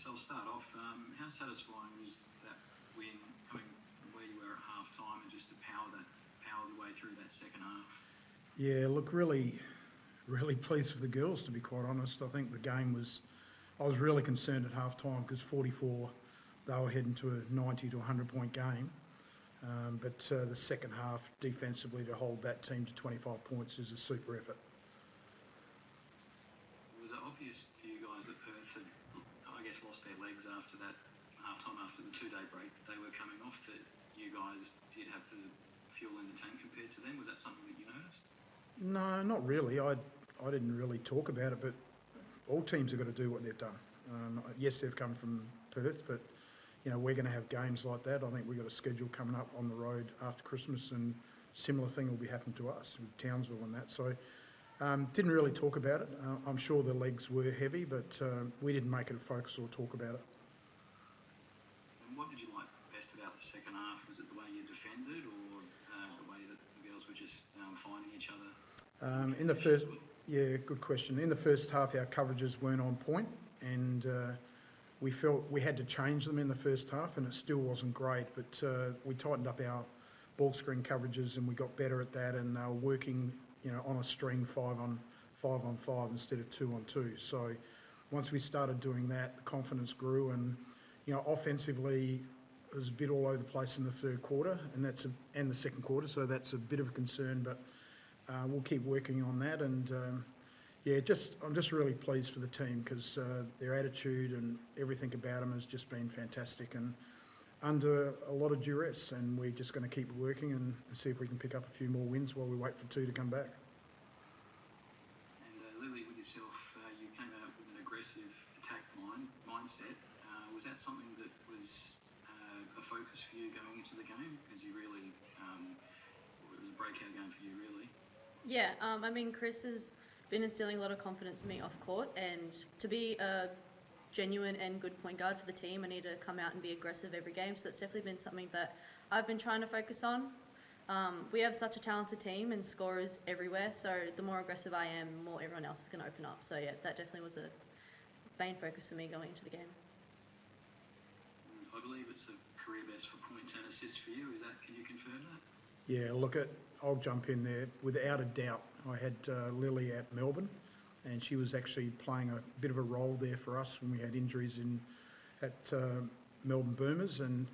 I'll start off. How satisfying was that win coming from where you were at half time and just to power the way through that second half? Yeah, look, really pleased for the girls, to be quite honest. I think the game was, I was really concerned at half time because 44, they were heading to a 90 to 100 point game. But the second half, defensively, to hold that team to 25 points is a super effort. Was it obvious to you guys that Perth had, I guess, lost their legs after that half-time, after the 2-day break they were coming off, that you guys did have the fuel in the tank compared to them? Was that something that you noticed? No, not really. I didn't really talk about it, but all teams have got to do what they've done. Yes, they've come from Perth, but you know, we're going to have games like that. I think we've got a schedule coming up on the road after Christmas, and similar thing will be happening to us with Townsville and that. So didn't really talk about it. I'm sure the legs were heavy, but we didn't make it a focus or talk about it. And what did you like best about the second half? Was it the way you defended, or the way that the girls were just finding each other? In the first, yeah, good question. In the first half, our coverages weren't on point, and we felt we had to change them in the first half, and it still wasn't great. But we tightened up our ball screen coverages, and we got better at that, and they were working, you know, on a string 5 on 5 instead of 2 on 2. So once we started doing that, the confidence grew, and you know, offensively, it was a bit all over the place in the third quarter, and the second quarter. So that's a bit of a concern, but we'll keep working on that. And yeah, I'm just really pleased for the team because their attitude and everything about them has just been fantastic, and under a lot of duress, and we're just going to keep working and see if we can pick up a few more wins while we wait for 2 to come back. And Lilly, with yourself, you came out with an aggressive attack mindset. Was that something that was a focus for you going into the game? Because you really, it was a breakout game for you, really. Yeah, I mean, Chris has been instilling a lot of confidence in me off court, and to be a genuine and good point guard for the team, I need to come out and be aggressive every game. So that's definitely been something that I've been trying to focus on. We have such a talented team and scorers everywhere, so the more aggressive I am, the more everyone else is going to open up. So yeah, that definitely was a main focus for me going into the game. I believe it's a career best for points and assists for you. Can you confirm that? Yeah, look, I'll jump in there. Without a doubt, I had Lilly at Melbourne, and she was actually playing a bit of a role there for us when we had injuries at Melbourne Boomers, and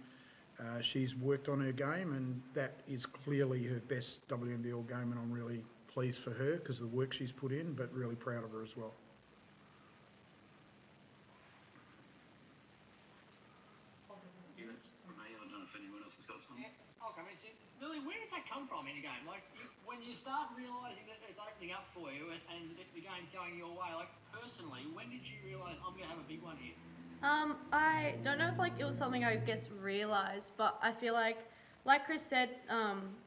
she's worked on her game, and that is clearly her best WNBL game, and I'm really pleased for her because of the work she's put in, but really proud of her as well. Yeah, that's for me. I don't know if anyone else has got something. Yeah, okay, Lilly, where does that come from in a game? Like, when you start realising that it's opening up for you and the game's going your way, like, personally, when did you realise I'm going to have a big one here? I don't know if it was something I guess realised, but I feel like Chris said,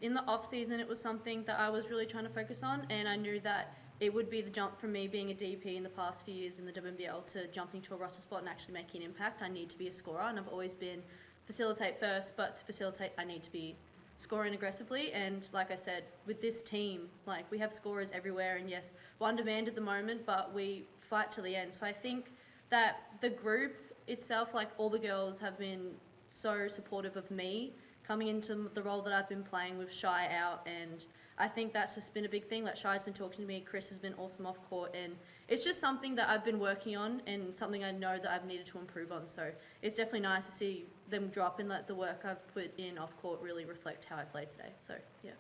in the off season it was something that I was really trying to focus on, and I knew that it would be the jump from me being a DP in the past few years in the WNBL to jumping to a roster spot and actually making an impact. I need to be a scorer, and I've always been facilitate first, but to facilitate I need to be scoring aggressively. And like I said, with this team, we have scorers everywhere, and yes, we're on demand at the moment, but we fight till the end. So I think that the group itself, all the girls have been so supportive of me coming into the role that I've been playing with Shy out, and I think that's just been a big thing. Shy's been talking to me, Chris has been awesome off court, and it's just something that I've been working on and something I know that I've needed to improve on. So it's definitely nice to see them drop and let the work I've put in off court really reflect how I played today. So yeah.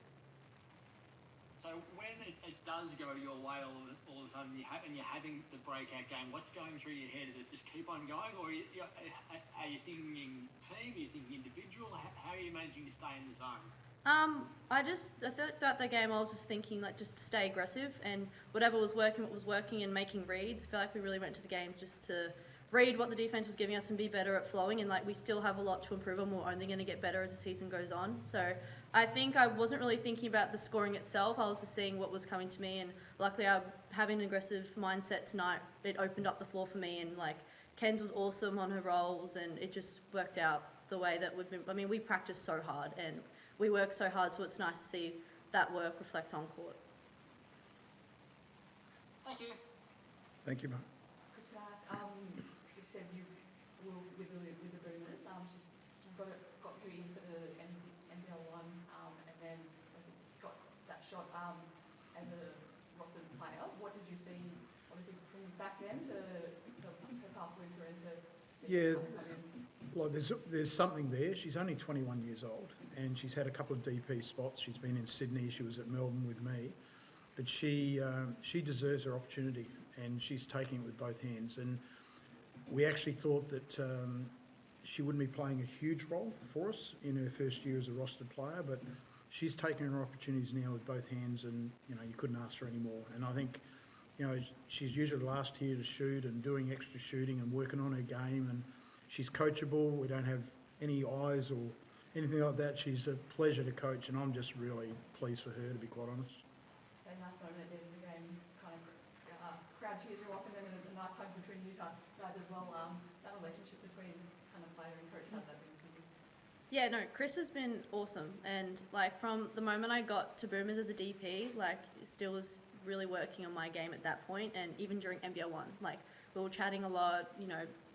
So when it does go your way all of a sudden, and you're having the breakout game, what's going through your head? Is it just keep on going, or are you thinking team? Are you thinking individual? How are you managing to stay in the zone? I thought throughout the game I was just thinking just to stay aggressive, and whatever was working and making reads. I feel like we really went to the game just to read what the defense was giving us and be better at flowing, and we still have a lot to improve on. We're only going to get better as the season goes on. So I think I wasn't really thinking about the scoring itself. I was just seeing what was coming to me, and luckily I'm having an aggressive mindset tonight. It opened up the floor for me, and Ken's was awesome on her rolls, and it just worked out the way that we've been. I mean, we practiced so hard and we work so hard, so it's nice to see that work reflect on court. Thank you. Thank you, Mark. Chris, you said you with the Boomers. She's got you in for the NBL one, and then got that shot as a rostered player. What did you see, obviously, from back then to her past winter into? Yeah, well, there's something there. She's only 21 years old, and she's had a couple of DP spots. She's been in Sydney. She was at Melbourne with me, but she deserves her opportunity, and she's taking it with both hands. And we actually thought that she wouldn't be playing a huge role for us in her first year as a rostered player, but she's taking her opportunities now with both hands, and you couldn't ask for any more. And I think she's usually last here to shoot and doing extra shooting and working on her game, and she's coachable. We don't have any eyes or anything like that. She's a pleasure to coach, and I'm just really pleased for her, to be quite honest. So nice moment at the end of the game, kind of crowd cheers you off, and then a nice hug between you guys as well. That relationship between kind of player and coach, how's that been for you? Yeah, no, Chris has been awesome, and from the moment I got to Boomers as a DP, still was really working on my game at that point, and even during NBL1, we were chatting a lot,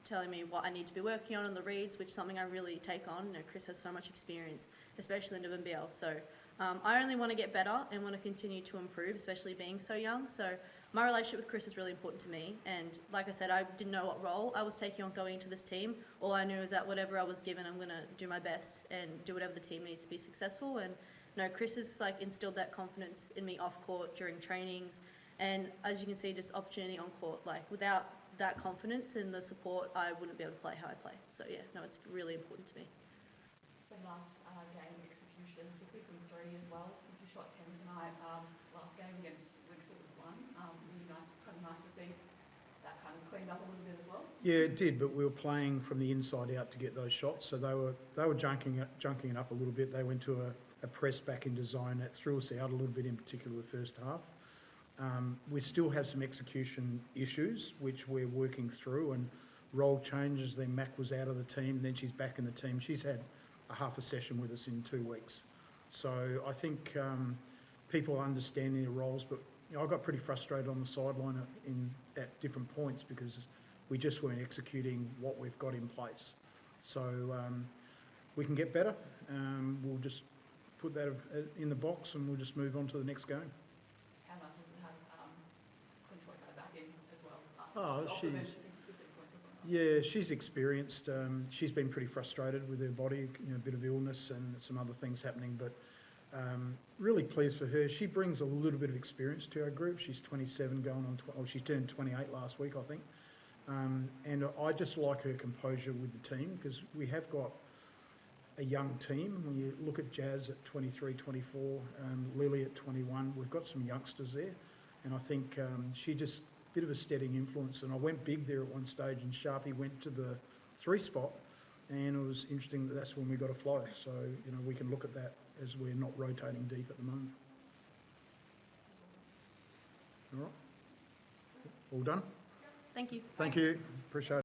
telling me what I need to be working on the reads, which is something I really take on. Chris has so much experience, especially in WNBL, so I only want to get better and want to continue to improve, especially being so young. So my relationship with Chris is really important to me, and like I said, I didn't know what role I was taking on going into this team. All I knew is that whatever I was given, I'm going to do my best and do whatever the team needs to be successful. And Chris has instilled that confidence in me off court during trainings, and as you can see, just opportunity on court. Without that confidence and the support, I wouldn't be able to play how I play. So yeah, no, it's really important to me. So last game execution, particularly from three as well. I think you shot 10 tonight. Last game against Lynx it was 1. Really nice, kind of nice to see that kind of cleaned up a little bit as well. Yeah, it did, but we were playing from the inside out to get those shots, so they were junking it up a little bit. They went to a press back into zone that threw us out a little bit, in particular the first half. We still have some execution issues, which we're working through, and role changes. Then Mac was out of the team, then she's back in the team. She's had a half a session with us in 2 weeks. So I think people are understanding their roles, but I got pretty frustrated on the sideline at different points because we just weren't executing what we've got in place. So we can get better. We'll just put that in the box and we'll just move on to the next game. How nice was it to have Quinn back in as well? She's experienced. She's been pretty frustrated with her body, a bit of illness and some other things happening, but really pleased for her. She brings a little bit of experience to our group. She's 27 going on, she turned 28 last week, I think. And I just like her composure with the team because we have got a young team. When you look at Jazz at 23, 24, Lilly at 21, we've got some youngsters there. And I think she just a bit of a steadying influence. And I went big there at one stage and Sharpie went to the 3 spot. And it was interesting that's when we got a flow. So, we can look at that as we're not rotating deep at the moment. All right. All done? Thank you. Thank you. Appreciate it.